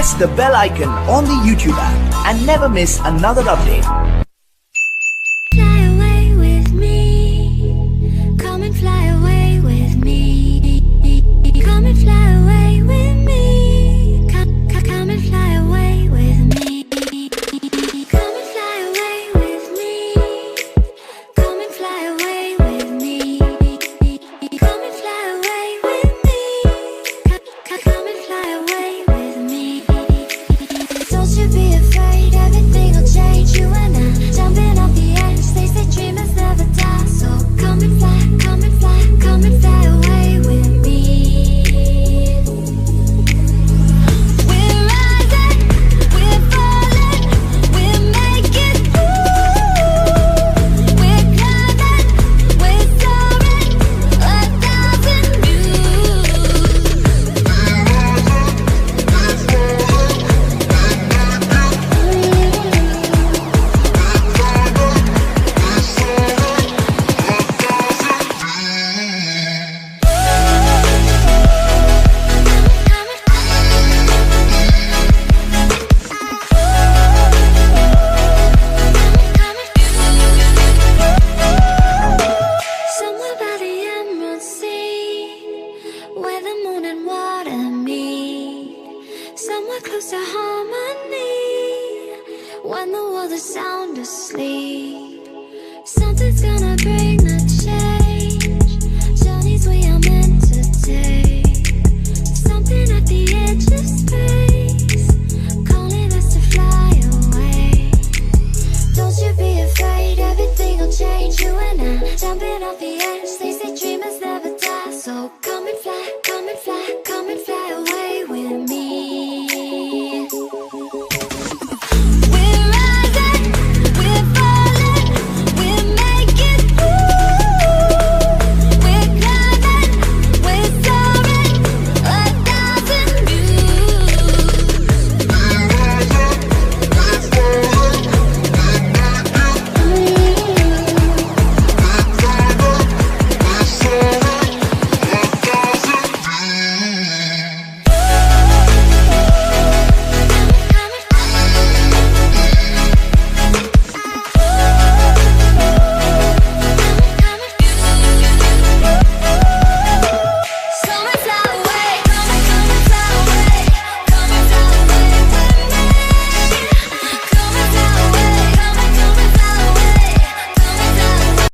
press the bell icon on the YouTube app and never miss another update. Fly away with me. Come and fly away with me. Come and fly away with me. Come and fly away with me. Come and fly away with me. Come and fly away with me. Come and fly away with me. Come and fly away with me. Don't you be afraid, everything will change. You and I jumping off the edge. They say dreamers never die. So come and fly, come and fly, come and fly away with me. We're rising, we're falling, we're making through. We're climbing, we're soaring, 1,000 views. Somewhere by the Emerald Sea, where the moon and water meet. Somewhere close to harmony, when the world is sound asleep. Something's gonna bring the change. Journeys we are meant to take. Something at the edge of space, calling us to fly away. Don't you be afraid, everything will change. You and I jumping off the edge. They